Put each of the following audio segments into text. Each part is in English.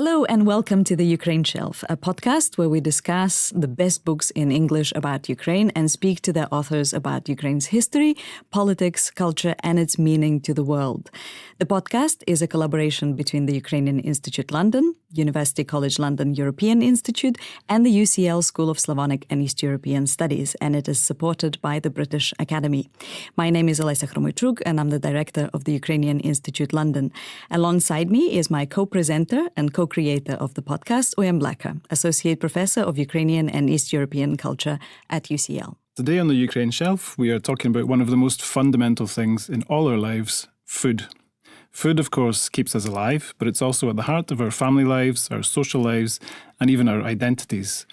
Hello and welcome to the Ukraine Shelf, a podcast where we discuss the best books in English about Ukraine and speak to their authors about Ukraine's history, politics, culture, and its meaning to the world. The podcast is a collaboration between the Ukrainian Institute London, University College London European Institute, and the UCL School of Slavonic and East European Studies, and it is supported by the British Academy. My name is Olesa Chromoichuk, and I'm the director of the Ukrainian Institute London. Alongside me is my co-presenter and co-creator of the podcast, Olia Hercules, Associate Professor of Ukrainian and East European Culture at UCL. Today on the Ukraine Shelf, we are talking about one of the most fundamental things in all our lives, food. Food, of course, keeps us alive, but it's also at the heart of our family lives, our social lives, and even our identities.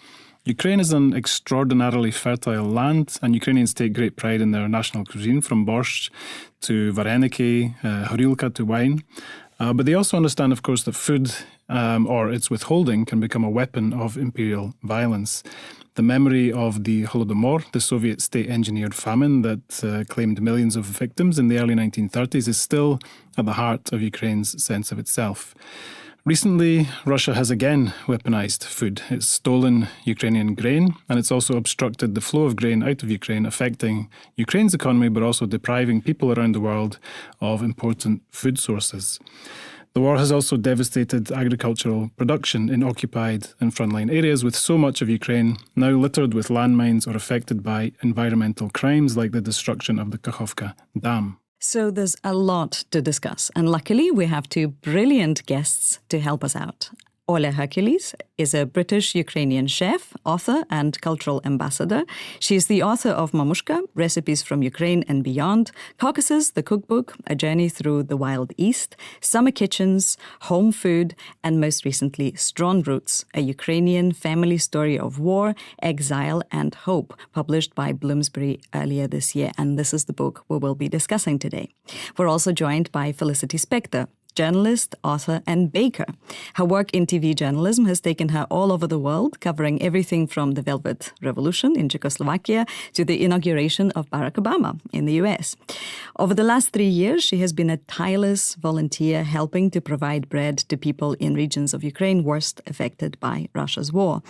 Ukraine is an extraordinarily fertile land, and Ukrainians take great pride in their national cuisine, from borscht to vareniki, horilka to wine. But they also understand, of course, that food or its withholding can become a weapon of imperial violence. The memory of the Holodomor, the Soviet state-engineered famine that claimed millions of victims in the early 1930s, is still at the heart of Ukraine's sense of itself. Recently, Russia has again weaponized food. It's stolen Ukrainian grain, and it's also obstructed the flow of grain out of Ukraine, affecting Ukraine's economy, but also depriving people around the world of important food sources. The war has also devastated agricultural production in occupied and frontline areas, with so much of Ukraine now littered with landmines or affected by environmental crimes like the destruction of the Kakhovka Dam. So there's a lot to discuss, and luckily we have two brilliant guests to help us out. Olia Hercules is a British-Ukrainian chef, author, and cultural ambassador. She is the author of Mamushka, Recipes from Ukraine and Beyond, Kaukasis, the Cookbook, A Journey Through the Wild East, Summer Kitchens, Home Food, and most recently, Strong Roots, a Ukrainian family story of war, exile, and hope, published by Bloomsbury earlier this year. And this is the book we will be discussing today. We're also joined by Felicity Spector, journalist, author, and baker. Her work in TV journalism has taken her all over the world, covering everything from the Velvet Revolution in Czechoslovakia to the inauguration of Barack Obama in the US. Over the last 3 years, she has been a tireless volunteer helping to provide bread to people in regions of Ukraine worst affected by Russia's war.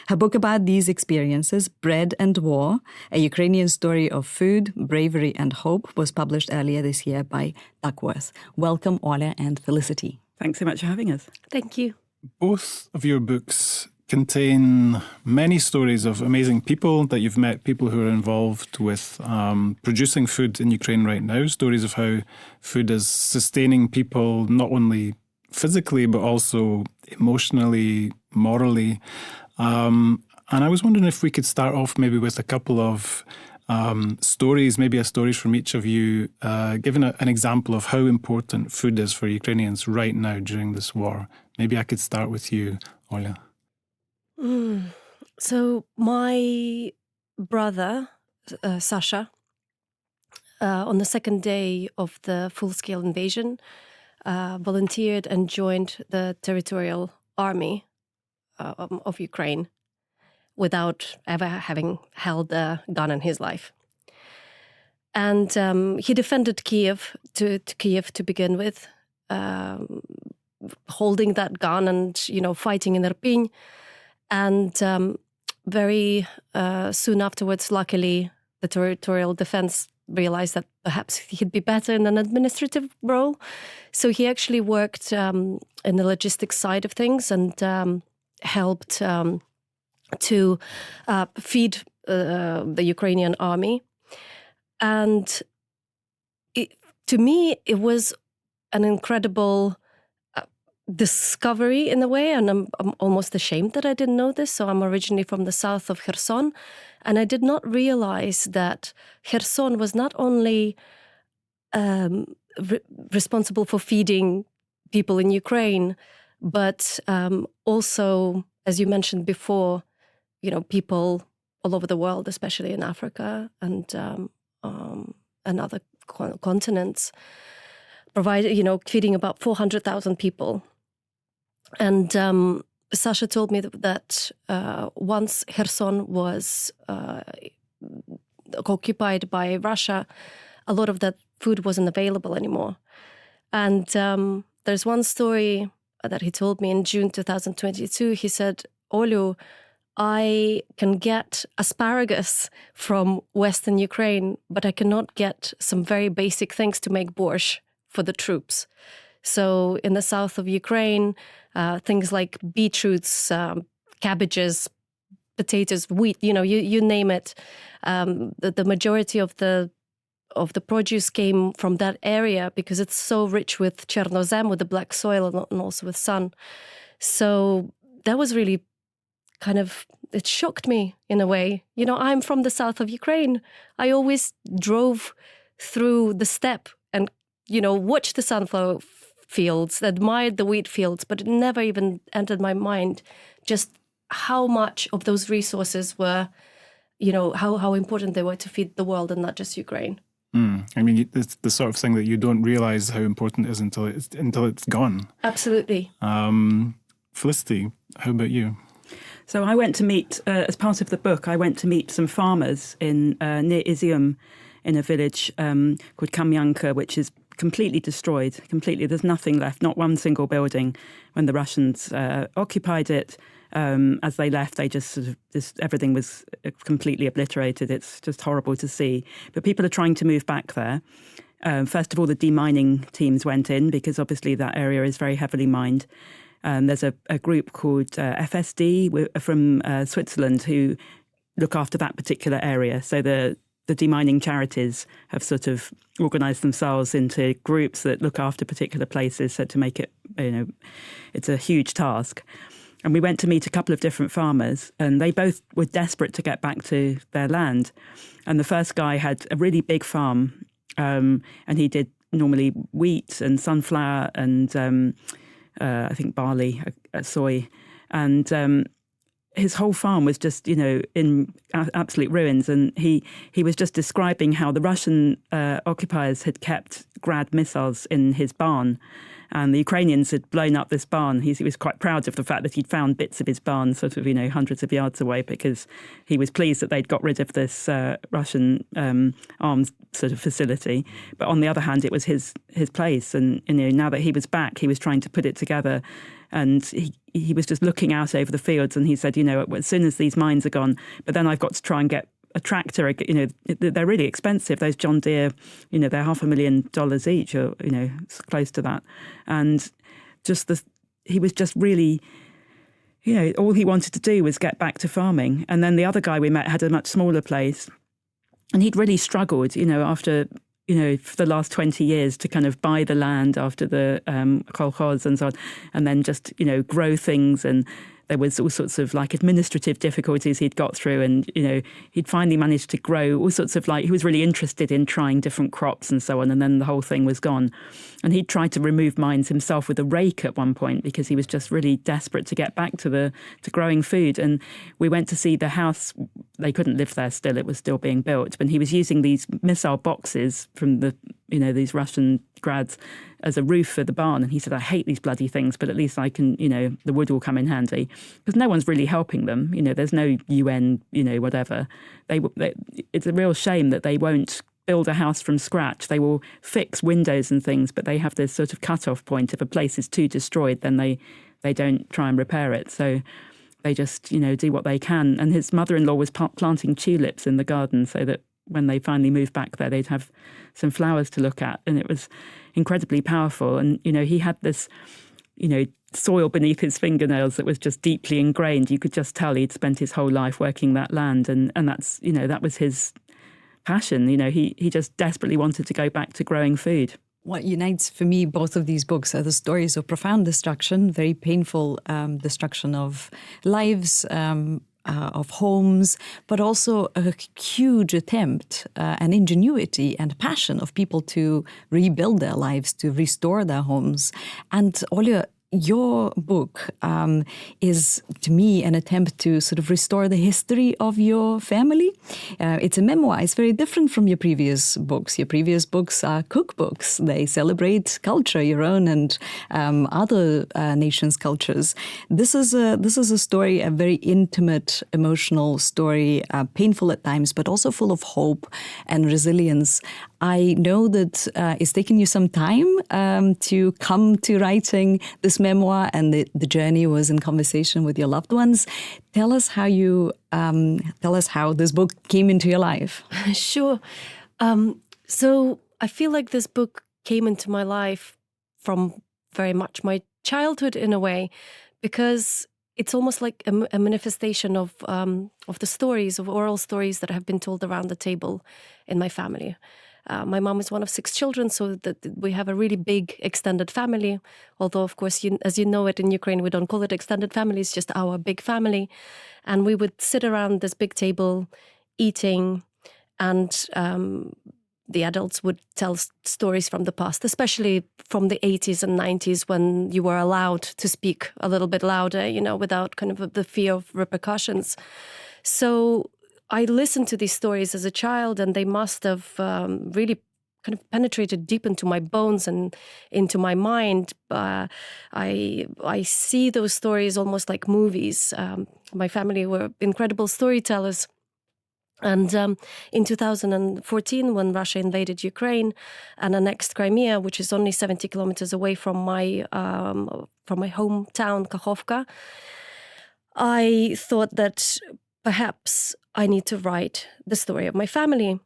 Her book about these experiences, Bread and War, A Ukrainian Story of Food, Bravery and Hope, was published earlier this year by Duckworth. Welcome, Olia and Felicity. Thanks so much for having us. Thank you. Both of your books contain many stories of amazing people that you've met, people who are involved with producing food in Ukraine right now, stories of how food is sustaining people not only physically but also emotionally, morally. And I was wondering if we could start off maybe with a couple of stories, maybe a stories from each of you, giving an example of how important food is for Ukrainians right now during this war. Maybe I could start with you, Olia. So my brother, Sasha, on the second day of the full-scale invasion, volunteered and joined the territorial army of Ukraine, without ever having held a gun in his life. And he defended Kiev to begin with, holding that gun and, fighting in Irpin. And very soon afterwards, luckily, the territorial defense realized that perhaps he'd be better in an administrative role. So he actually worked in the logistics side of things and helped to feed the Ukrainian army. And to me, it was an incredible discovery in a way, and I'm almost ashamed that I didn't know this. So I'm originally from the south of Kherson, and I did not realize that Kherson was not only responsible for feeding people in Ukraine, but also, as you mentioned before, people all over the world, especially in Africa and other continents, provided, feeding about 400,000 people. And Sasha told me that once Kherson was occupied by Russia, a lot of that food wasn't available anymore. And there's one story that he told me in June 2022. He said, Olu, I can get asparagus from Western Ukraine, but I cannot get some very basic things to make borscht for the troops. So in the south of Ukraine, things like beetroots, cabbages, potatoes, wheat, you name it. The majority of the produce came from that area because it's so rich with chernozem, with the black soil, and also with sun. So that was really it shocked me in a way. I'm from the south of Ukraine. I always drove through the steppe and, watched the sunflower fields, admired the wheat fields, but it never even entered my mind just how much of those resources were, how important they were to feed the world and not just Ukraine. I mean, it's the sort of thing that you don't realise how important it is until it's gone. Absolutely. Felicity, how about you? So I went to meet, as part of the book, I went to meet some farmers in near Izium in a village called Kamyanka, which is completely destroyed, There's nothing left, not one single building. When the Russians occupied it, as they left, they just everything was completely obliterated. It's just horrible to see. But people are trying to move back there. First of all, the demining teams went in because obviously that area is very heavily mined. There's a group called FSD from Switzerland who look after that particular area. So the demining charities have sort of organised themselves into groups that look after particular places. So to make it, it's a huge task. And we went to meet a couple of different farmers, and they both were desperate to get back to their land. And the first guy had a really big farm, and he did normally wheat and sunflower and I think barley, soy. And his whole farm was just, in absolute ruins. And he was just describing how the Russian occupiers had kept Grad missiles in his barn. And the Ukrainians had blown up this barn. He was quite proud of the fact that he'd found bits of his barn sort of, hundreds of yards away, because he was pleased that they'd got rid of this Russian arms sort of facility. But on the other hand, it was his place. And, now that he was back, he was trying to put it together. And he was just looking out over the fields, and he said, as soon as these mines are gone, but then I've got to try and get a tractor, they're really expensive. Those John Deere, they're $500,000 each, or, close to that. And he was just really, all he wanted to do was get back to farming. And then the other guy we met had a much smaller place, and he'd really struggled, after, for the last 20 years to kind of buy the land after the kolkhoz and so on, and then just, grow things. And there was all sorts of administrative difficulties he'd got through, and he'd finally managed to grow all sorts of he was really interested in trying different crops and so on, and then the whole thing was gone. And he'd tried to remove mines himself with a rake at one point because he was just really desperate to get back to growing food. And we went to see the house. They couldn't live there still; it was still being built. But he was using these missile boxes from these Russian Grads as a roof for the barn. And he said, I hate these bloody things, but at least I can, the wood will come in handy. Because no one's really helping them. There's no UN, whatever. It's a real shame that they won't build a house from scratch. They will fix windows and things, but they have this sort of cut-off point. If a place is too destroyed, then they don't try and repair it. So they just, do what they can. And his mother-in-law was planting tulips in the garden so that when they finally moved back there, they'd have some flowers to look at. And it was incredibly powerful. And, he had this, soil beneath his fingernails that was just deeply ingrained. You could just tell he'd spent his whole life working that land. And that's, that was his passion. He just desperately wanted to go back to growing food. What unites for me both of these books are the stories of profound destruction, very painful destruction of lives, of homes, but also a huge attempt and ingenuity and passion of people to rebuild their lives, to restore their homes. And Olia, your book is, to me, an attempt to sort of restore the history of your family. It's a memoir. It's very different from your previous books. Your previous books are cookbooks. They celebrate culture, your own and other nations' cultures. This is a story, a very intimate, emotional story, painful at times, but also full of hope and resilience. I know that it's taken you some time to come to writing this memoir, and the journey was in conversation with your loved ones. Tell us how this book came into your life. Sure. So I feel like this book came into my life from very much my childhood in a way, because it's almost like a manifestation of the stories, of oral stories that have been told around the table in my family. My mom is one of 6 children, so that we have a really big extended family. Although, of course, as you know it in Ukraine, we don't call it extended family, it's just our big family. And we would sit around this big table eating, and the adults would tell stories from the past, especially from the 80s and 90s, when you were allowed to speak a little bit louder, without kind of the fear of repercussions. So I listened to these stories as a child, and they must have really kind of penetrated deep into my bones and into my mind. I see those stories almost like movies. My family were incredible storytellers. And in 2014, when Russia invaded Ukraine and annexed Crimea, which is only 70 kilometers away from my hometown, Kakhovka, I thought that perhaps I need to write the story of my family.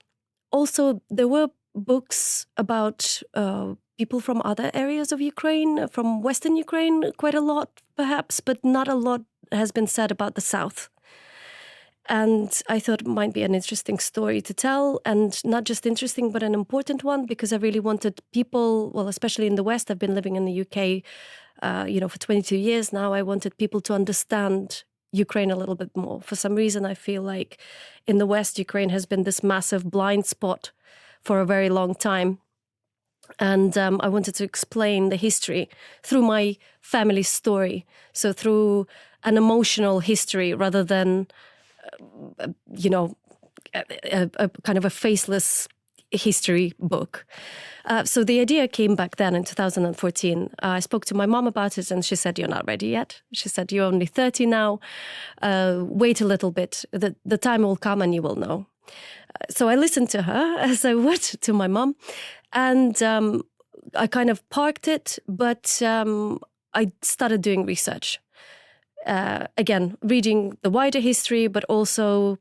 Also, there were books about people from other areas of Ukraine, from Western Ukraine, quite a lot perhaps, but not a lot has been said about the South. And I thought it might be an interesting story to tell, and not just interesting, but an important one, because I really wanted people, well, especially in the West, I've been living in the UK, for 22 years now. I wanted people to understand Ukraine a little bit more. For some reason, I feel like in the West, Ukraine has been this massive blind spot for a very long time. And I wanted to explain the history through my family's story. So through an emotional history rather than a kind of a faceless history book. So the idea came back then in 2014. I spoke to my mom about it, and she said, "You're not ready yet." She said, "You're only 30 now. Wait a little bit. The time will come and you will know." So I listened to her, as I would to my mom, and I kind of parked it, but I started doing research. Again, reading the wider history, but also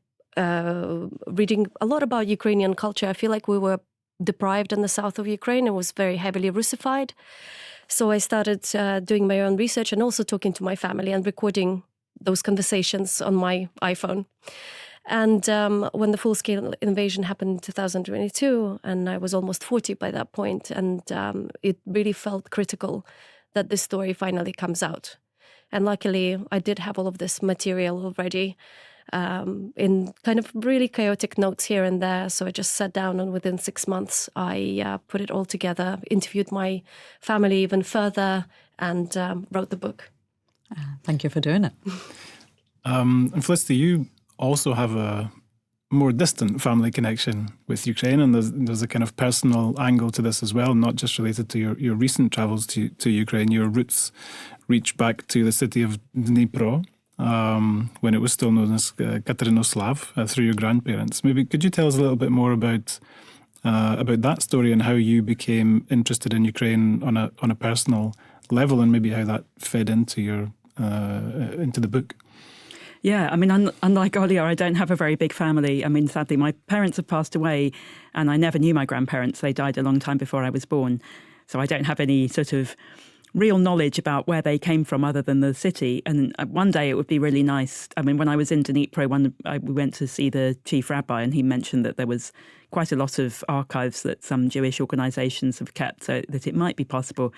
reading a lot about Ukrainian culture. I feel like we were deprived in the south of Ukraine. It was very heavily Russified. So I started doing my own research and also talking to my family and recording those conversations on my iPhone. And when the full-scale invasion happened in 2022, and I was almost 40 by that point, and it really felt critical that this story finally comes out. And luckily, I did have all of this material already in kind of really chaotic notes here and there. So I just sat down, and within 6 months, I put it all together, interviewed my family even further, and wrote the book. Thank you for doing it. And Felicity, you also have a more distant family connection with Ukraine, and there's a kind of personal angle to this as well, not just related to your recent travels to Ukraine. Your roots reach back to the city of Dnipro, when it was still known as Katerinoslav, through your grandparents. Maybe could you tell us a little bit more about that story and how you became interested in Ukraine on a personal level, and maybe how that fed into into the book? Yeah, I mean, unlike Olia, I don't have a very big family. I mean, sadly, my parents have passed away, and I never knew my grandparents. They died a long time before I was born. So I don't have any sort of real knowledge about where they came from other than the city. And one day it would be really nice. I mean, when I was in Dnipro, we went to see the chief rabbi, and he mentioned that there was quite a lot of archives that some Jewish organisations have kept, so that it might be possible.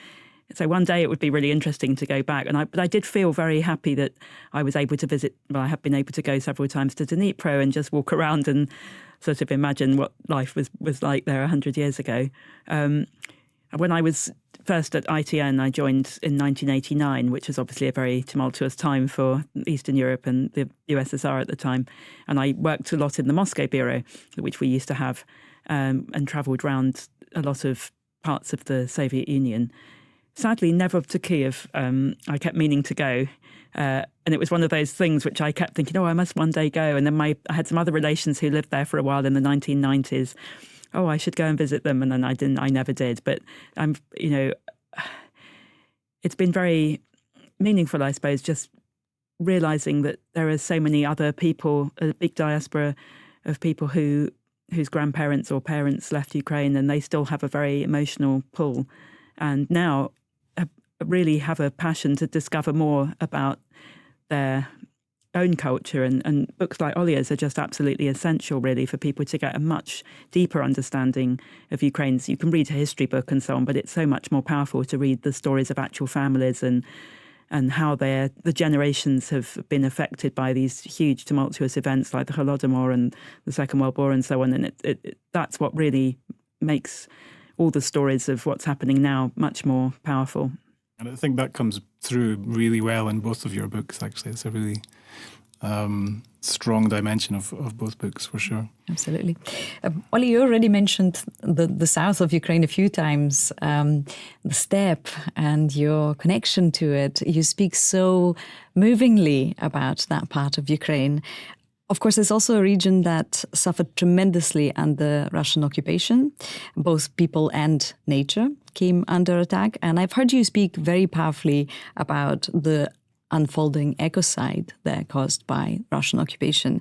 So one day it would be really interesting to go back. But I did feel very happy that I was able to visit. Well, I have been able to go several times to Dnipro and just walk around and sort of imagine what life was like there 100 years ago. When I was first at ITN, I joined in 1989, which was obviously a very tumultuous time for Eastern Europe and the USSR at the time. And I worked a lot in the Moscow Bureau, which we used to have, and travelled around a lot of parts of the Soviet Union. Sadly, never to Kiev. I kept meaning to go. And it was one of those things which I kept thinking, I must one day go. And then I had some other relations who lived there for a while in the 1990s. oh, I should go and visit them, and then I never did. But it's been very meaningful, I suppose, just realizing that there are so many other people, a big diaspora of people whose grandparents or parents left Ukraine, and they still have a very emotional pull, and now really have a passion to discover more about their own culture. And books like Olia's are just absolutely essential, really, for people to get a much deeper understanding of Ukraine's. You can read a history book and so on, but it's so much more powerful to read the stories of actual families and how the generations have been affected by these huge tumultuous events like the Holodomor and the Second World War and so on. And that's what really makes all the stories of what's happening now much more powerful. And I think that comes through really well in both of your books, actually. It's a really strong dimension of both books, for sure. Absolutely. Oli, you already mentioned the south of Ukraine a few times, the steppe and your connection to it. You speak so movingly about that part of Ukraine. Of course, it's also a region that suffered tremendously under Russian occupation. Both people and nature came under attack. And I've heard you speak very powerfully about the unfolding ecocide there caused by Russian occupation.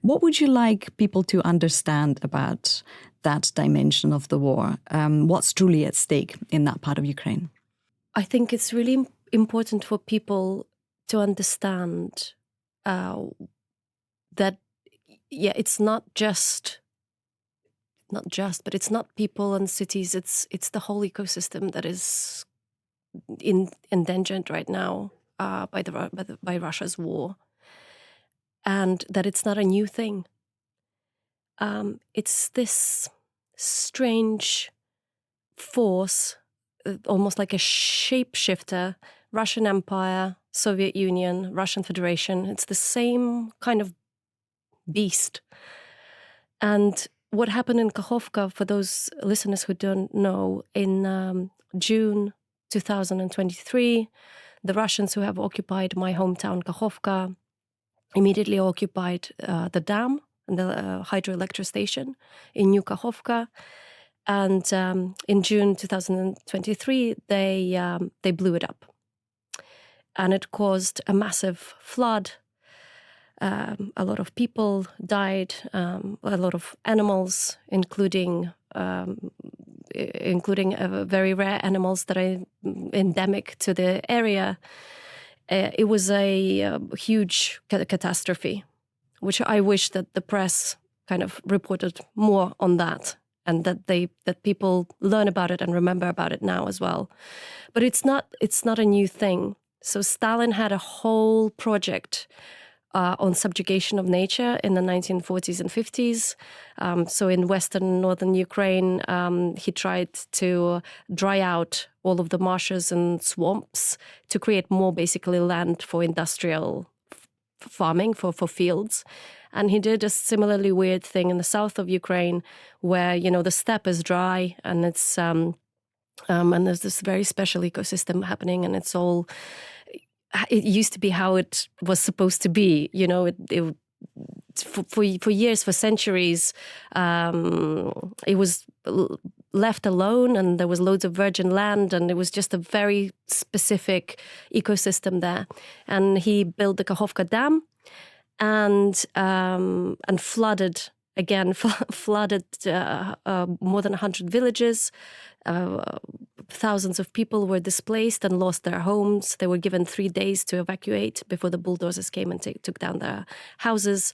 What would you like people to understand about that dimension of the war? What's truly at stake in that part of Ukraine? I think it's really important for people to understand that, it's not just, but it's not people and cities. It's the whole ecosystem that is endangered right now by Russia's war, and that it's not a new thing. It's this strange force, almost like a shapeshifter. Russian Empire, Soviet Union, Russian Federation. It's the same kind of beast. And what happened in Kakhovka, for those listeners who don't know, in June 2023, the Russians who have occupied my hometown, Kakhovka, immediately occupied the dam and the hydroelectric station in New Kakhovka. And in June 2023, they blew it up. And it caused a massive flood. A lot of people died, a lot of animals, including very rare animals that are endemic to the area. It was a huge catastrophe, which I wish that the press kind of reported more on that, and that people learn about it and remember about it now as well. But it's not a new thing. So Stalin had a whole project on subjugation of nature in the 1940s and 50s. So in western northern Ukraine, he tried to dry out all of the marshes and swamps to create more basically land for industrial farming, for fields. And he did a similarly weird thing in the south of Ukraine where, the steppe is dry and it's and there's this very special ecosystem happening, and it used to be how it was supposed to be. For years, for centuries, it was left alone, and there was loads of virgin land, and it was just a very specific ecosystem there. And he built the Kakhovka Dam, and flooded more than 100 villages. Thousands of people were displaced and lost their homes. They were given 3 days to evacuate before the bulldozers came and took down their houses.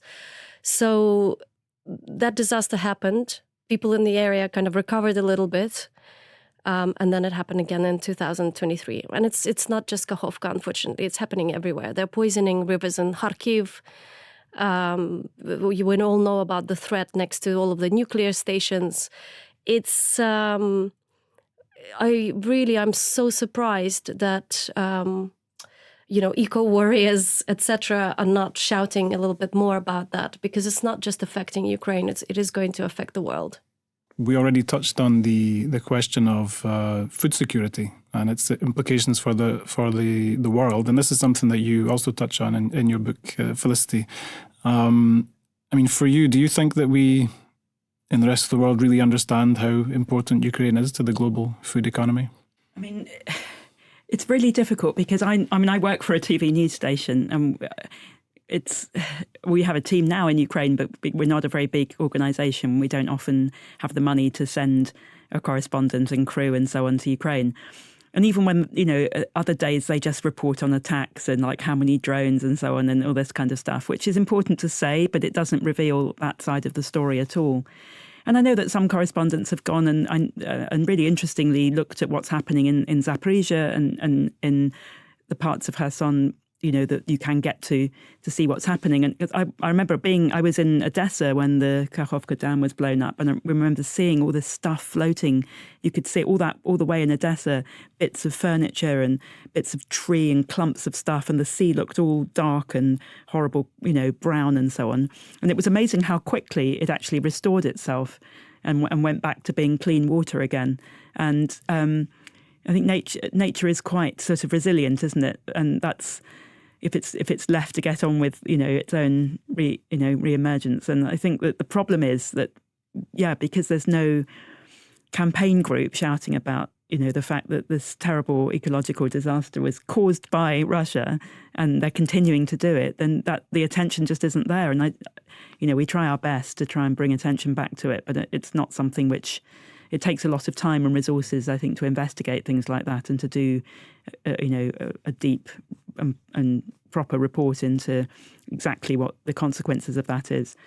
So that disaster happened. People in the area kind of recovered a little bit. And then it happened again in 2023. And it's not just Kakhovka, unfortunately. It's happening everywhere. They're poisoning rivers in Kharkiv. We all know about the threat next to all of the nuclear stations. It's... I'm so surprised that, eco-warriors, etc., are not shouting a little bit more about that, because it's not just affecting Ukraine, it is going to affect the world. We already touched on the question of food security and its implications for the world, and this is something that you also touch on in your book, Felicity. For you, do you think that we in the rest of the world really understand how important Ukraine is to the global food economy? I mean, it's really difficult because I work for a TV news station, and we have a team now in Ukraine, but we're not a very big organisation. We don't often have the money to send a correspondent and crew and so on to Ukraine. And even when, other days they just report on attacks and like how many drones and so on and all this kind of stuff, which is important to say, but it doesn't reveal that side of the story at all. And I know that some correspondents have gone and really interestingly looked at what's happening in Zaporizhia and in the parts of Kherson, that you can get to see what's happening. And I remember I was in Odessa when the Kakhovka Dam was blown up, and I remember seeing all this stuff floating. You could see all the way in Odessa, bits of furniture and bits of tree and clumps of stuff, and the sea looked all dark and horrible, brown and so on. And it was amazing how quickly it actually restored itself and went back to being clean water again. And I think nature is quite sort of resilient, isn't it? And that's if it's left to get on with its own re-emergence. And I think that the problem is that because there's no campaign group shouting about the fact that this terrible ecological disaster was caused by Russia and they're continuing to do it, then that the attention just isn't there. And we try our best to try and bring attention back to it, but it's not something which. It takes a lot of time and resources, I think, to investigate things like that and to do, a deep and proper report into exactly what the consequences of that is.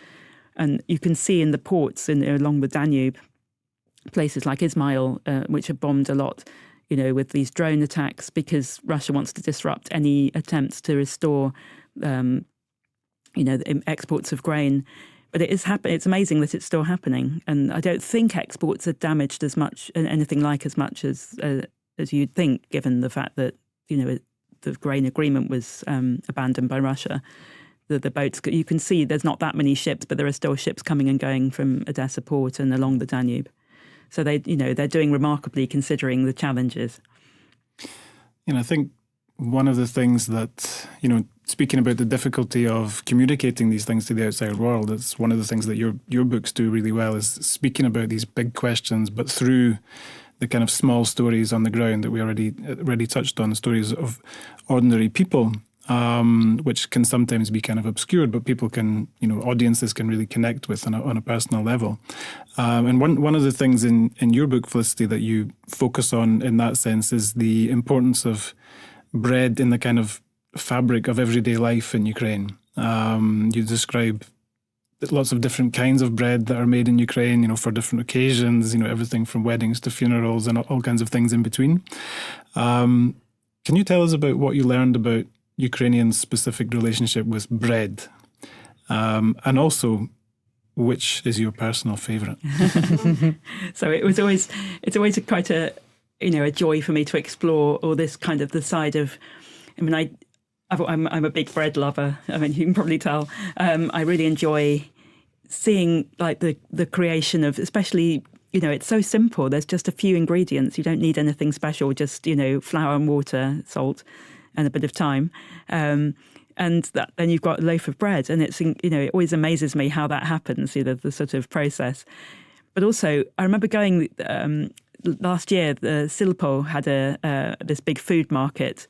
And you can see in the ports along the Danube, places like Ismail, which are bombed a lot, with these drone attacks because Russia wants to disrupt any attempts to restore, the exports of grain. But it is happening. It's amazing that it's still happening, and I don't think exports are damaged as much, anything like as much as you'd think, given the fact that the grain agreement was abandoned by Russia. The boats, you can see, there's not that many ships, but there are still ships coming and going from Odessa port and along the Danube. So they're doing remarkably considering the challenges. I think one of the things that, speaking about the difficulty of communicating these things to the outside world, it's one of the things that your books do really well, is speaking about these big questions, but through the kind of small stories on the ground that we already touched on, stories of ordinary people, which can sometimes be kind of obscured, but people can, audiences can really connect with on a personal level. And one of the things in your book, Felicity, that you focus on in that sense is the importance of bread in the kind of fabric of everyday life in Ukraine. You describe lots of different kinds of bread that are made in Ukraine, for different occasions, everything from weddings to funerals and all kinds of things in between. Can you tell us about what you learned about Ukrainian specific relationship with bread? And also, which is your personal favourite? So it's always quite a joy for me to explore all this kind of the side of. I'm a big bread lover. I mean, you can probably tell. I really enjoy seeing like the creation of, especially, it's so simple. There's just a few ingredients. You don't need anything special. Just flour and water, salt, and a bit of thyme. And then you've got a loaf of bread, and it's it always amazes me how that happens. The sort of process. But also, I remember going. Last year, the Silpo had this big food market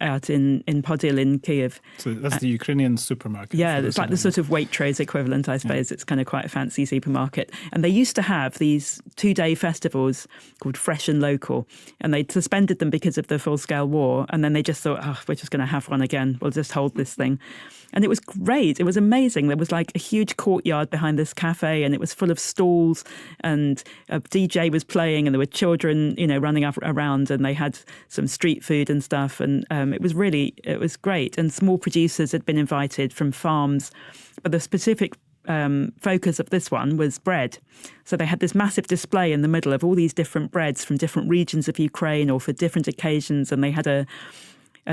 out in Podil in Kiev. So that's the Ukrainian supermarket. Yeah, it's like the sort of Waitrose equivalent, I suppose. Yeah. It's kind of quite a fancy supermarket. And they used to have these 2-day festivals called Fresh and Local, and they suspended them because of the full-scale war. And then they just thought, we're just going to have one again. We'll just hold this thing. And it was great. It was amazing. There was like a huge courtyard behind this cafe, and it was full of stalls, and a DJ was playing, and there were children, running up around, and they had some street food and stuff. And it was great. And small producers had been invited from farms, but the specific focus of this one was bread. So they had this massive display in the middle of all these different breads from different regions of Ukraine or for different occasions. And they had a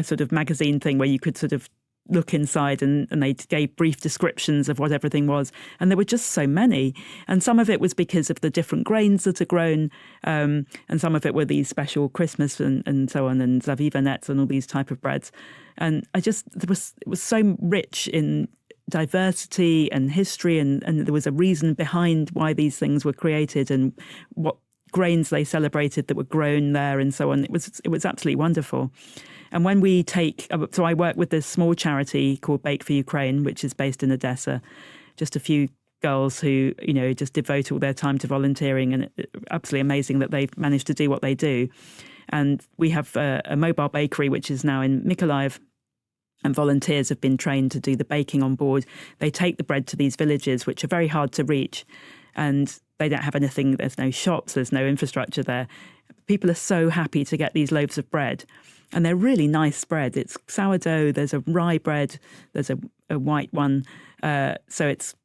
sort of magazine thing where you could sort of look inside, and they gave brief descriptions of what everything was. And there were just so many. And some of it was because of the different grains that are grown. And some of it were these special Christmas and so on, and Zaviva nets and all these type of breads. And it was so rich in diversity and history, and there was a reason behind why these things were created and what grains they celebrated that were grown there and so on. It was absolutely wonderful. And when we so I work with this small charity called Bake for Ukraine, which is based in Odessa, just a few girls who, just devote all their time to volunteering, and absolutely amazing that they've managed to do what they do. And we have a mobile bakery, which is now in Mykolaiv, and volunteers have been trained to do the baking on board. They take the bread to these villages, which are very hard to reach, and they don't have anything. There's no shops, there's no infrastructure there. People are so happy to get these loaves of bread, and they're really nice bread. It's sourdough, there's a rye bread, there's a white one. So it's,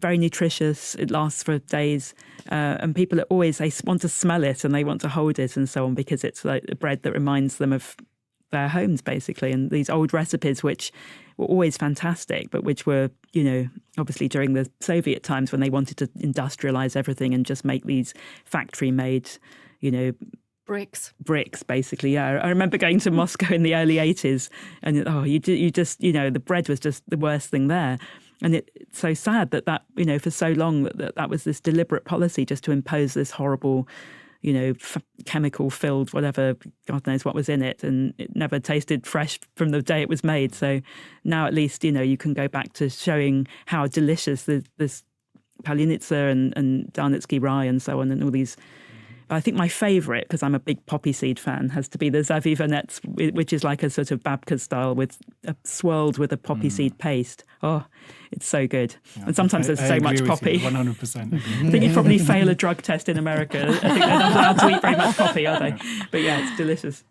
very nutritious. It lasts for days. And people are they want to smell it and they want to hold it and so on, because it's like the bread that reminds them of their homes, basically. And these old recipes, which were always fantastic, but which were, obviously during the Soviet times when they wanted to industrialize everything and just make these factory-made, bricks, basically. Yeah, I remember going to Moscow in the early 80s, and you just the bread was just the worst thing there. And it's so sad that for so long that was this deliberate policy just to impose this horrible, chemical-filled whatever, God knows what was in it, and it never tasted fresh from the day it was made. So now at least, you can go back to showing how delicious this palinitsa and Darnitsky rye and so on, and all these. I think my favourite, because I'm a big poppy seed fan, has to be the zavivonets, which is like a sort of babka style swirled with a poppy seed paste. Oh, it's so good. Yeah, and sometimes there's so much poppy. 100%. I think you'd probably fail a drug test in America. I think they're not allowed to eat very much poppy, are they? But yeah, it's delicious.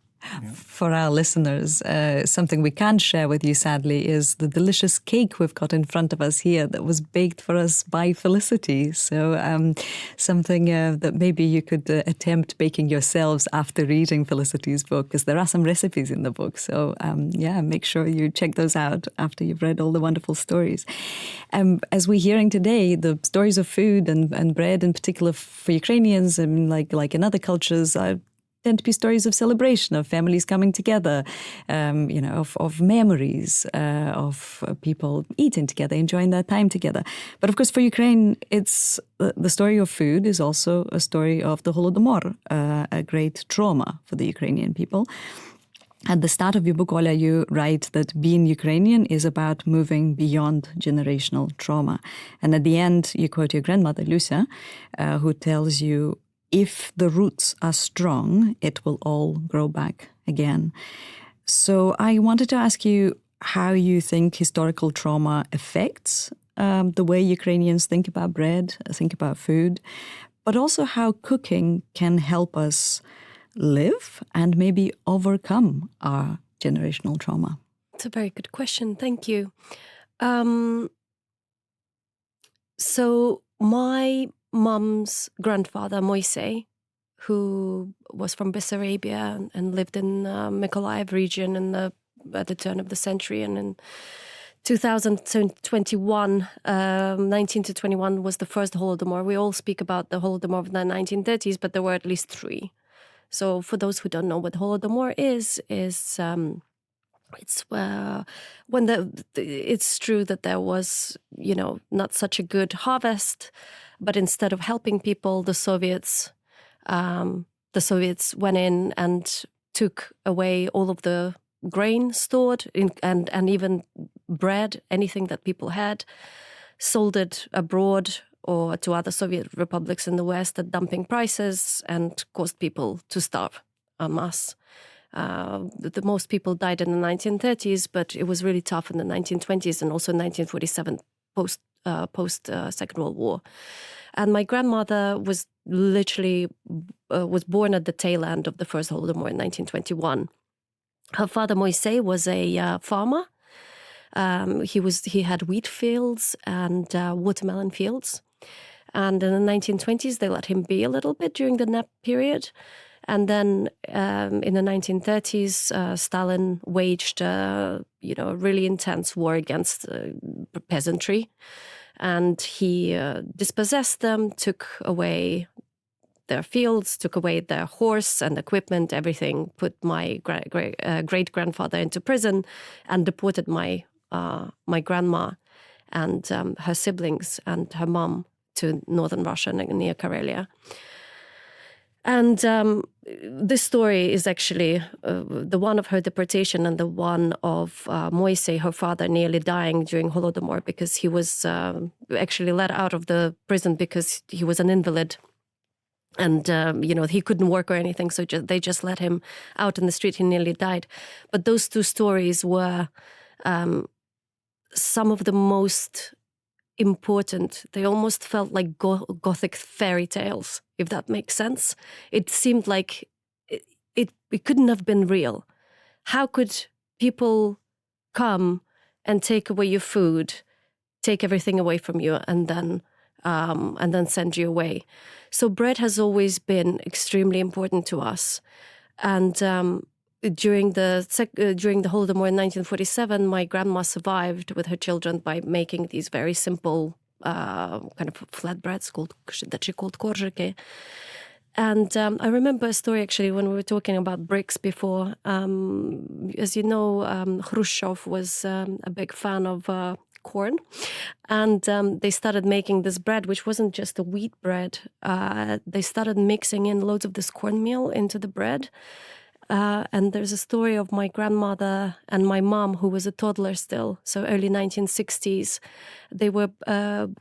Yeah. For our listeners, something we can't share with you, sadly, is the delicious cake we've got in front of us here that was baked for us by Felicity. So something that maybe you could attempt baking yourselves after reading Felicity's book, because there are some recipes in the book. So make sure you check those out after you've read all the wonderful stories. As we're hearing today, the stories of food and bread in particular for Ukrainians, like in other cultures, tend to be stories of celebration, of families coming together, of memories, of people eating together, enjoying their time together. But of course, for Ukraine, it's the story of food is also a story of the Holodomor, a great trauma for the Ukrainian people. At the start of your book, Olia, you write that being Ukrainian is about moving beyond generational trauma. And at the end, you quote your grandmother, Lucia, who tells you, if the roots are strong, it will all grow back again. So I wanted to ask you how you think historical trauma affects the way Ukrainians think about bread, think about food, but also how cooking can help us live and maybe overcome our generational trauma. It's a very good question. Thank you. So my mum's grandfather, Moisey, who was from Bessarabia and lived in Mykolaiv region at the turn of the century, and in 2021, 19 to 21 was the first Holodomor. We all speak about the Holodomor of the 1930s, but there were at least three. So for those who don't know what Holodomor is it's when it's true that there was, not such a good harvest, but instead of helping people, the Soviets went in and took away all of the grain stored and even bread, anything that people had, sold it abroad or to other Soviet republics in the West at dumping prices, and caused people to starve en masse. The most people died in the 1930s, but it was really tough in the 1920s and also 1947 post Second World War. And my grandmother was literally was born at the tail end of the first Holodomor in 1921. Her father Moisey was a farmer. He had wheat fields and watermelon fields. And in the 1920s, they let him be a little bit during the NEP period. And then in the 1930s, Stalin waged a really intense war against peasantry. And he dispossessed them, took away their fields, took away their horse and equipment, everything, put my great-grandfather into prison and deported my grandma. and her siblings and her mom to northern Russia near Karelia. And this story is actually the one of her deportation and the one of Moisey, her father, nearly dying during Holodomor because he was actually let out of the prison because he was an invalid. And, he couldn't work or anything, so they just let him out in the street. He nearly died. But those two stories were some of the most important. They almost felt like Gothic fairy tales, if that makes sense. It seemed like it couldn't have been real. How could people come and take away your food, take everything away from you, and then send you away? So bread has always been extremely important to us. And during the Holodomor in 1947, my grandma survived with her children by making these very simple kind of flatbreads that she called korzyki. And I remember a story actually when we were talking about bricks before. As you know, Khrushchev was a big fan of corn, and they started making this bread, which wasn't just a wheat bread. They started mixing in loads of this cornmeal into the bread. And there's a story of my grandmother and my mom, who was a toddler still, so early 1960s. They were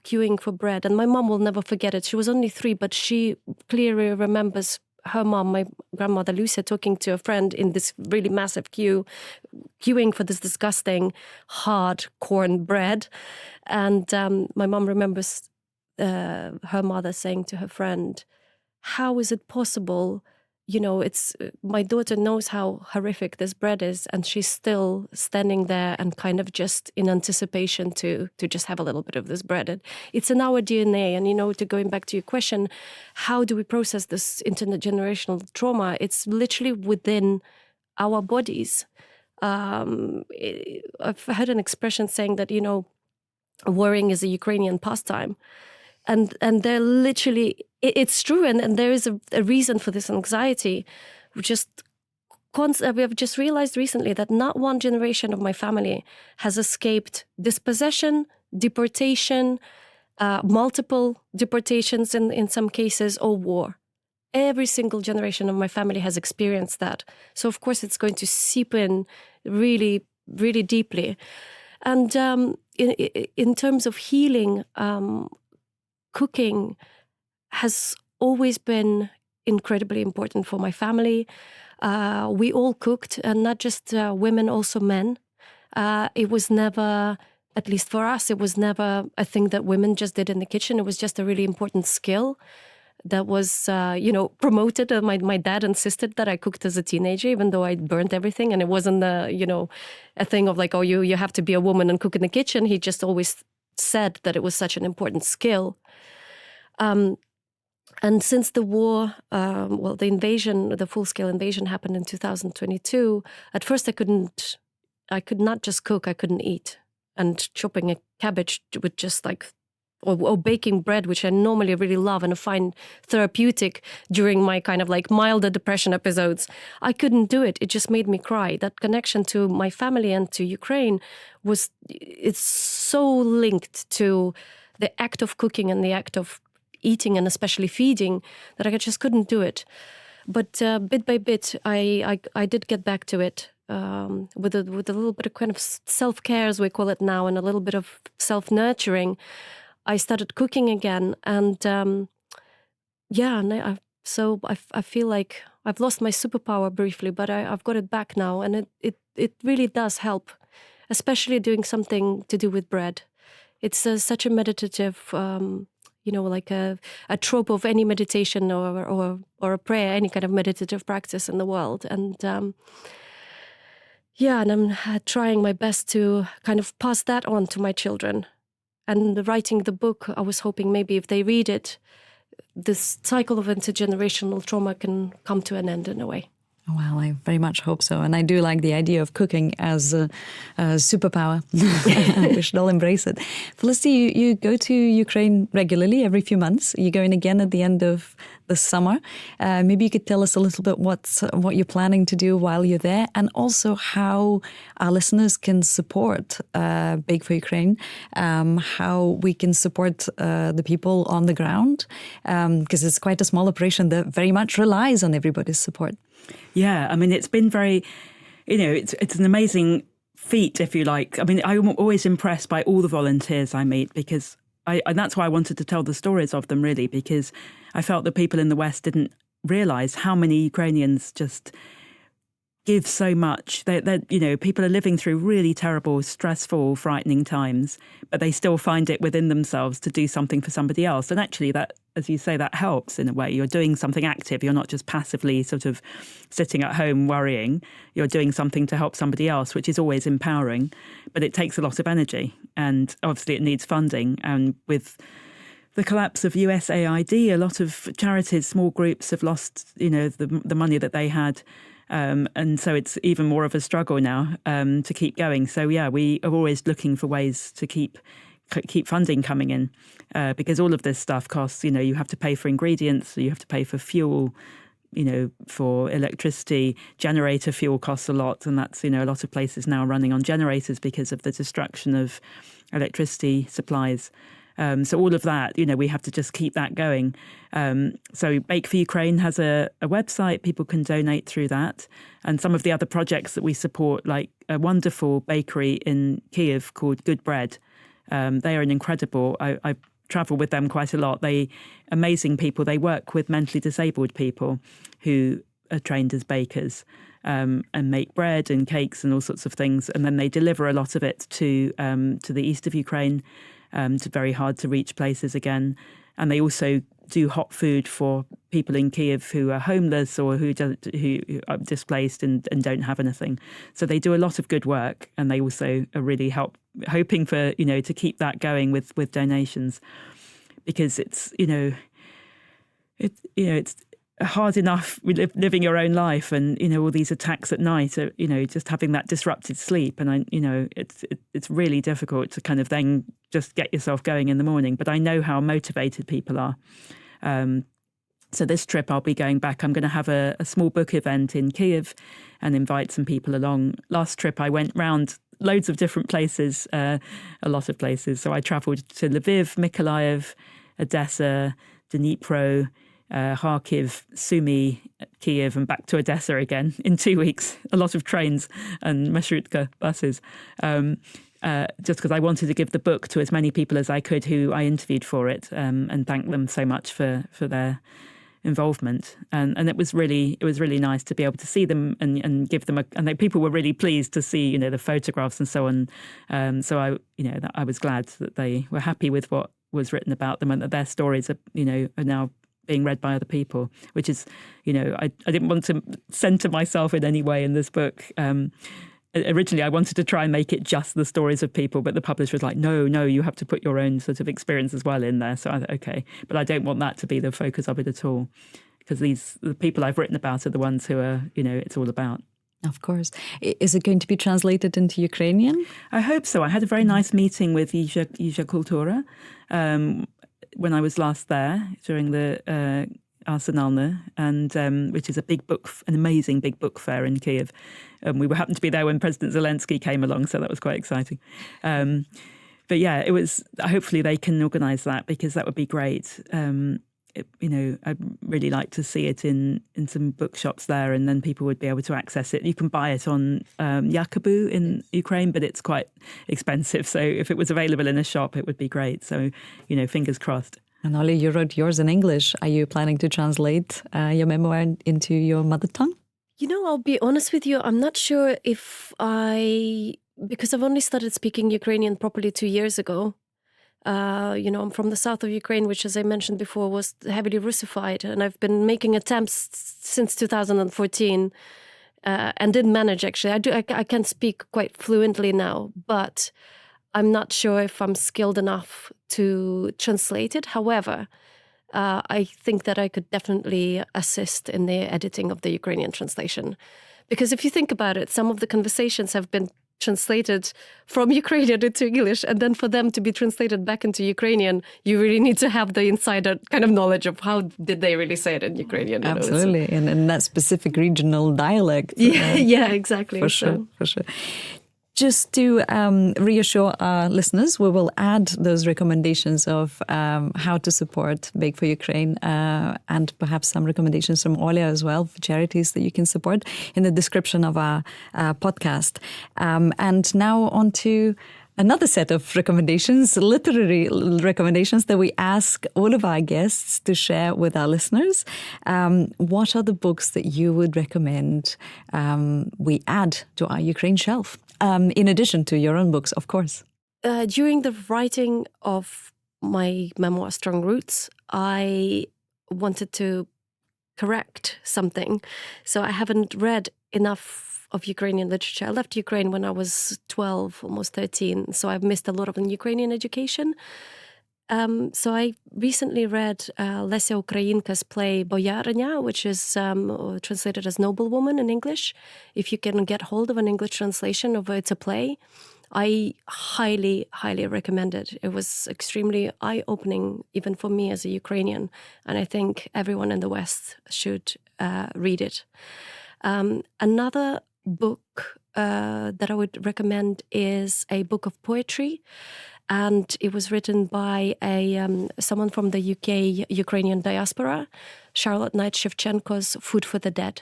queuing for bread, and my mom will never forget it. She was only 3, but she clearly remembers her mom, my grandmother Lucia, talking to a friend in this really massive queuing for this disgusting hard corn bread. And my mom remembers her mother saying to her friend, "How is it possible? It's my daughter knows how horrific this bread is, and she's still standing there and kind of just in anticipation to just have a little bit of this bread." It's in our DNA. And, to going back to your question, how do we process this intergenerational trauma? It's literally within our bodies. I've heard an expression saying that, worrying is a Ukrainian pastime. And they're literally, it's true, and there is a reason for this anxiety. We have just realized recently that not one generation of my family has escaped dispossession, deportation, multiple deportations in some cases, or war. Every single generation of my family has experienced that. So of course it's going to seep in really, really deeply. And in terms of healing, cooking has always been incredibly important for my family. We all cooked, and not just women, also men. It was never, at least for us, it was never a thing that women just did in the kitchen. It was just a really important skill that was, promoted. My dad insisted that I cooked as a teenager, even though I burnt everything. And it wasn't, a thing of like, oh, you have to be a woman and cook in the kitchen. He just always said that it was such an important skill. And since the war, the full-scale invasion happened in 2022, at first I could not just cook, I couldn't eat. And chopping a cabbage with just or baking bread, which I normally really love and find therapeutic during my kind of milder depression episodes, I couldn't do it. It just made me cry. That connection to my family and to Ukraine it's so linked to the act of cooking and the act of eating and especially feeding that I just couldn't do it. But bit by bit, I did get back to it with a little bit of kind of self-care, as we call it now, and a little bit of self-nurturing. I started cooking again, and so I feel like I've lost my superpower briefly, but I've got it back now, and it really does help, especially doing something to do with bread. It's such a meditative, like a trope of any meditation or a prayer, any kind of meditative practice in the world, and and I'm trying my best to kind of pass that on to my children. And writing the book, I was hoping maybe if they read it, this cycle of intergenerational trauma can come to an end in a way. Well, I very much hope so. And I do like the idea of cooking as a superpower. We should all embrace it. Felicity, you go to Ukraine regularly, every few months. Are you going again at the end of this summer. Maybe you could tell us a little bit what you're planning to do while you're there, and also how our listeners can support Bake for Ukraine, how we can support the people on the ground, because it's quite a small operation that very much relies on everybody's support. Yeah, I mean, it's been very, it's an amazing feat, if you like. I mean, I'm always impressed by all the volunteers I meet, because and that's why I wanted to tell the stories of them, really, because I felt that people in the West didn't realise how many Ukrainians just give so much. People are living through really terrible, stressful, frightening times, but they still find it within themselves to do something for somebody else. And actually that, as you say, that helps in a way. You're doing something active. You're not just passively sort of sitting at home worrying. You're doing something to help somebody else, which is always empowering, but it takes a lot of energy. And obviously it needs funding. And with the collapse of USAID, a lot of charities, small groups have lost, the money that they had. And so it's even more of a struggle now to keep going. So, yeah, we are always looking for ways to keep funding coming in because all of this stuff costs, you have to pay for ingredients, you have to pay for fuel, for electricity. Generator fuel costs a lot. And that's, a lot of places now running on generators because of the destruction of electricity supplies. So all of that, we have to just keep that going. So Bake for Ukraine has a website. People can donate through that. And some of the other projects that we support, like a wonderful bakery in Kyiv called Good Bread. They are an incredible, I travel with them quite a lot. Amazing people. They work with mentally disabled people who are trained as bakers and make bread and cakes and all sorts of things. And then they deliver a lot of it to the east of Ukraine, to very hard to reach places again. And they also do hot food for people in Kyiv who are homeless or who are displaced and don't have anything. So they do a lot of good work, and they also are really hoping for, to keep that going with donations, because it's, it's hard enough living your own life, and all these attacks at night, just having that disrupted sleep, and it's really difficult to kind of then just get yourself going in the morning. But I know how motivated people are. So this trip I'll be going back. I'm going to have a small book event in Kyiv and invite some people along. Last trip I went round loads of different places, a lot of places. So I travelled to Lviv, Mykolaiv, Odessa, Dnipro, Kharkiv, Sumy, Kyiv, and back to Odessa again in 2 weeks. A lot of trains and marshrutka buses, just because I wanted to give the book to as many people as I could who I interviewed for it, and thank them so much for their involvement. And it was really nice to be able to see them and give them people were really pleased to see the photographs and so on. So I was glad that they were happy with what was written about them, and that their stories are now being read by other people, which is, I didn't want to center myself in any way in this book. Originally, I wanted to try and make it just the stories of people, but the publisher was like, no, you have to put your own sort of experience as well in there. So I thought, okay, but I don't want that to be the focus of it at all, because the people I've written about are the ones who are, it's all about. Of course. Is it going to be translated into Ukrainian? I hope so. I had a very nice meeting with Yizha Kultura when I was last there during the Arsenalna, and which is an amazing big book fair in Kyiv. We happened to be there when President Zelensky came along, so that was quite exciting. But yeah, it was. Hopefully, they can organise that, because that would be great. I'd really like to see it in some bookshops there, and then people would be able to access it. You can buy it on Yakubu in Ukraine, but it's quite expensive. So if it was available in a shop, it would be great. So, fingers crossed. And Olia, you wrote yours in English. Are you planning to translate your memoir into your mother tongue? I'll be honest with you. I'm not sure if because I've only started speaking Ukrainian properly 2 years ago. I'm from the south of Ukraine, which, as I mentioned before, was heavily Russified. And I've been making attempts since 2014 and didn't manage, actually. I can speak quite fluently now, but I'm not sure if I'm skilled enough to translate it. However, I think that I could definitely assist in the editing of the Ukrainian translation. Because if you think about it, some of the conversations have been translated from Ukrainian into English, and then for them to be translated back into Ukrainian, you really need to have the insider kind of knowledge of how did they really say it in Ukrainian. Absolutely, and in that specific regional dialect. Yeah, exactly. For sure. Just to reassure our listeners, we will add those recommendations of how to support Bake for Ukraine and perhaps some recommendations from Olia as well for charities that you can support in the description of our podcast. And now on to another set of recommendations, literary recommendations that we ask all of our guests to share with our listeners. What are the books that you would recommend we add to our Ukraine shelf? In addition to your own books, of course. During the writing of my memoir, Strong Roots, I wanted to correct something. So I haven't read enough of Ukrainian literature. I left Ukraine when I was 12, almost 13. So I've missed a lot of Ukrainian education. So I recently read Lesia Ukrainka's play Boyarinya, which is translated as Noblewoman in English. If you can get hold of an English translation of it's a play, I highly, highly recommend it. It was extremely eye-opening, even for me as a Ukrainian, and I think everyone in the West should read it. Another book that I would recommend is a book of poetry. And it was written by someone from the UK Ukrainian diaspora, Charlotte Knight Shevchenko's Food for the Dead.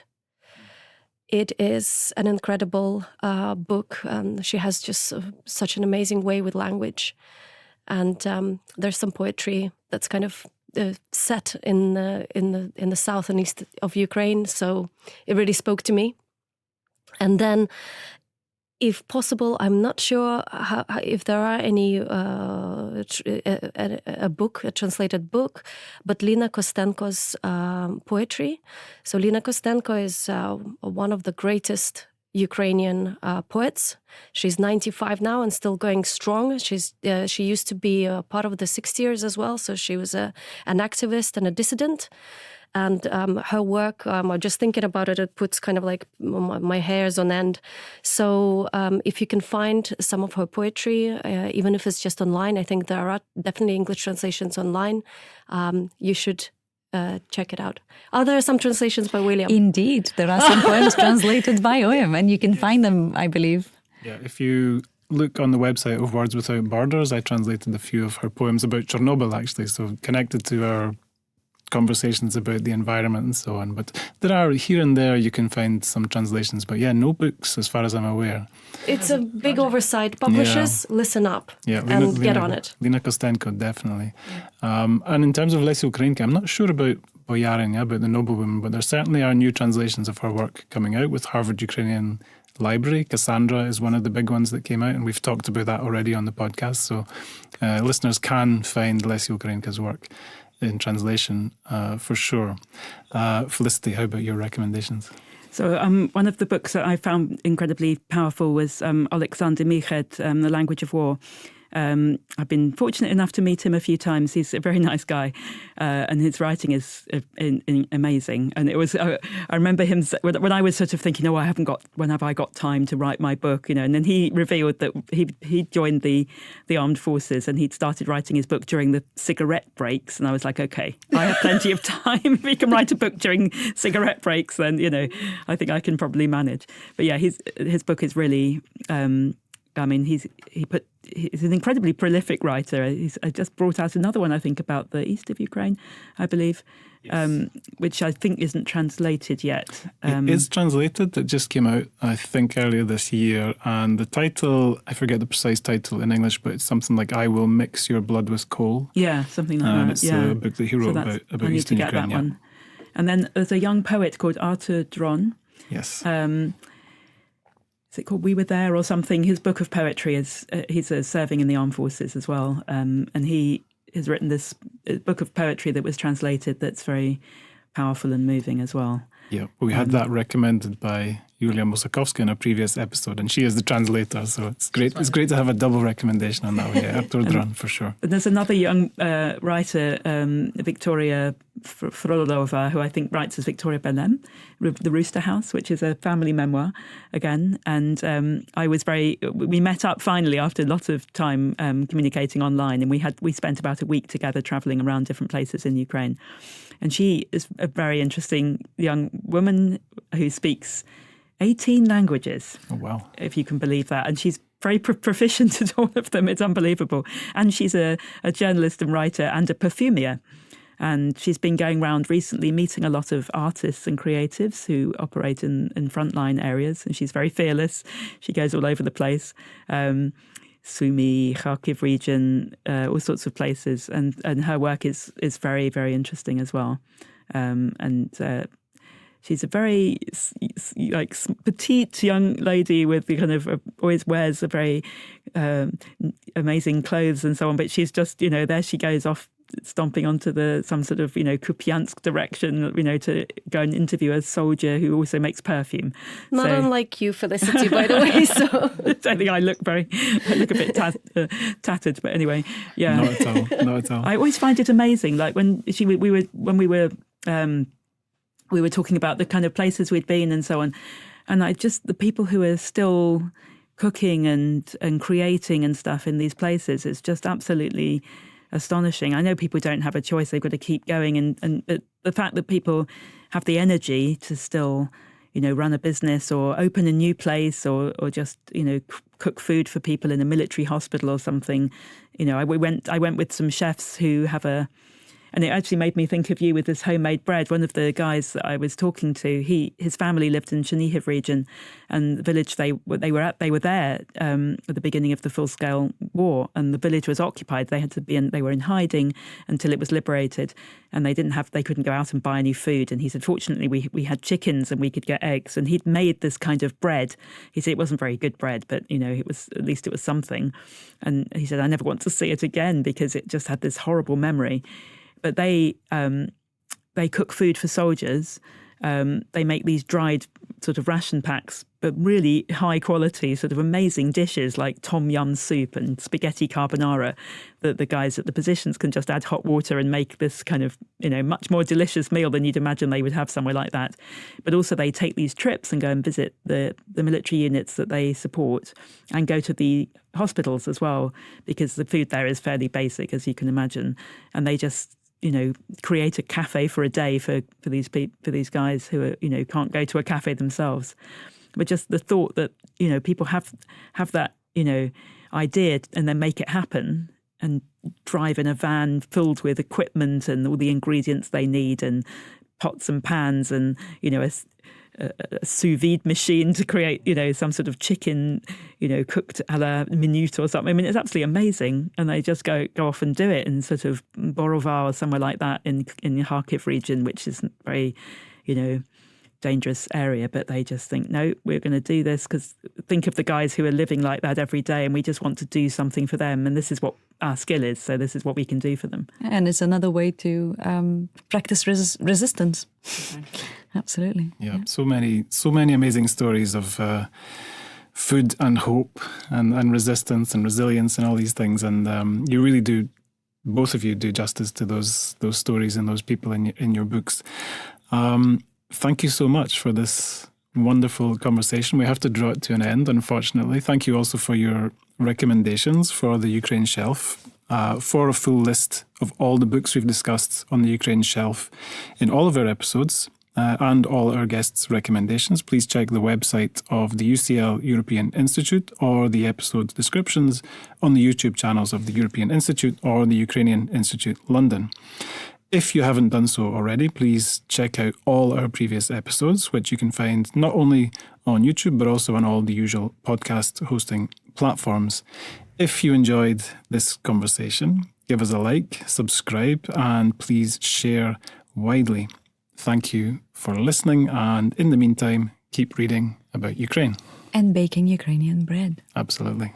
It is an incredible book. She has just such an amazing way with language. And there's some poetry that's kind of set in the south and east of Ukraine. So it really spoke to me. And then, if possible, I'm not sure if there are any a translated book, but Lina Kostenko's poetry. So Lina Kostenko is one of the greatest Ukrainian poets. She's 95 now and still going strong. She used to be a part of the 60ers as well, so she was an activist and a dissident. And her work, just thinking about it, it puts kind of like my hairs on end. So if you can find some of her poetry, even if it's just online, I think there are definitely English translations online. You should check it out. Oh, there are some translations by William. Indeed, there are some poems translated by William, and you can find them, I believe. Yeah, if you look on the website of Words Without Borders, I translated a few of her poems about Chernobyl, actually, so connected to our conversations about the environment and so on. But there are, here and there, you can find some translations. But yeah, no books as far as I'm aware. It's a big oversight. Publishers, listen up and get on it. Lina Kostenko, definitely. Yeah. And in terms of Lesia Ukrainka, I'm not sure about Boyarinya, about the Noblewoman, but there certainly are new translations of her work coming out with Harvard Ukrainian Library. Cassandra is one of the big ones that came out, and we've talked about that already on the podcast. So listeners can find Lesia Ukrainka's work in translation, for sure. Felicity, how about your recommendations? So one of the books that I found incredibly powerful was Alexander Miched, The Language of War. I've been fortunate enough to meet him a few times. He's a very nice guy, and his writing is amazing. And it was I remember him when I was sort of thinking, when have I got time to write my book, And then he revealed that he joined the armed forces and he'd started writing his book during the cigarette breaks. And I was like, okay, I have plenty of time. If he can write a book during cigarette breaks, then I think I can probably manage. But yeah, his book is really. He's an incredibly prolific writer. He's just brought out another one, I think, about the east of Ukraine, I believe, yes. Which I think isn't translated yet. It is translated. It just came out, I think, earlier this year. And the title, I forget the precise title in English, but it's something like "I Will Mix Your Blood with Coal." Yeah, something like that. It's a book that he wrote about I need Eastern to get Ukraine. that one. And then there's a young poet called Artur Dron. Yes. Is it called We Were There or something? His book of poetry is, he's serving in the armed forces as well. And he has written this book of poetry that was translated that's very powerful and moving as well. Yeah, we had that recommended by Julia Mosakowska in a previous episode, and she is the translator, so it's great. It's great to have a double recommendation on that. Yeah, Artur for sure. There's another young writer, Victoria Frolova, who I think writes as Victoria Belem, The Rooster House, which is a family memoir again. And we met up finally after a lot of time communicating online, and we spent about a week together traveling around different places in Ukraine. And she is a very interesting young woman who speaks 18 languages. Oh, wow. If you can believe that. And she's very proficient at all of them. It's unbelievable. And she's a journalist and writer and a perfumier. And she's been going around recently meeting a lot of artists and creatives who operate in frontline areas. And she's very fearless. She goes all over the place. Sumy, Kharkiv region, all sorts of places. And her work is very, very interesting as well. She's a very petite young lady with the kind of always wears a very amazing clothes and so on. But she's just, there she goes off stomping onto some sort of, Kupiansk direction, to go and interview a soldier who also makes perfume. Not unlike you, Felicity, by the way. So I think I look a bit tattered, but anyway, yeah. Not at all. I always find it amazing. Like when we were talking about the kind of places we'd been and so on. And the people who are still cooking and creating and stuff in these places, it's just absolutely astonishing. I know people don't have a choice. They've got to keep going. And the fact that people have the energy to still, run a business or open a new place or just, cook food for people in a military hospital or something. I went with some chefs who have and it actually made me think of you with this homemade bread. One of the guys that I was talking to, his family lived in Chernihiv region, and the village they were there at the beginning of the full-scale war, and the village was occupied. They were in hiding until it was liberated, and they couldn't go out and buy any food. And he said, fortunately, we had chickens and we could get eggs, and he'd made this kind of bread. He said it wasn't very good bread, but it was at least it was something. And he said, I never want to see it again because it just had this horrible memory. But they cook food for soldiers. They make these dried sort of ration packs, but really high quality, sort of amazing dishes like tom yum soup and spaghetti carbonara that the guys at the positions can just add hot water and make this kind of, much more delicious meal than you'd imagine they would have somewhere like that. But also they take these trips and go and visit the military units that they support and go to the hospitals as well, because the food there is fairly basic, as you can imagine. And they just create a cafe for a day for these guys who are, can't go to a cafe themselves. But just the thought that, people have that, idea and then make it happen and drive in a van filled with equipment and all the ingredients they need and pots and pans and, a sous vide machine to create, some sort of chicken, cooked a la minute or something. I mean, it's absolutely amazing. And they just go off and do it in sort of Borova or somewhere like that in the Kharkiv region, which is very, dangerous area. But they just think, no, we're going to do this because think of the guys who are living like that every day and we just want to do something for them. And this is what our skill is. So this is what we can do for them. And it's another way to practice resistance. Exactly. Absolutely. Yeah, so many amazing stories of food and hope and resistance and resilience and all these things. And you really do, both of you do justice to those stories and those people in your books. Thank you so much for this wonderful conversation. We have to draw it to an end, unfortunately. Thank you also for your recommendations for the Ukraine shelf. For a full list of all the books we've discussed on the Ukraine shelf in all of our episodes, and all our guests' recommendations, please check the website of the UCL European Institute or the episode descriptions on the YouTube channels of the European Institute or the Ukrainian Institute London. If you haven't done so already, please check out all our previous episodes, which you can find not only on YouTube, but also on all the usual podcast hosting platforms. If you enjoyed this conversation, give us a like, subscribe, and please share widely. Thank you for listening, and in the meantime, keep reading about Ukraine. And baking Ukrainian bread. Absolutely.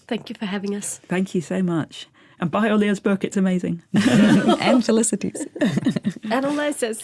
Thank you for having us. Thank you so much. And buy Olia's book, it's amazing. And Felicity's. Analysis.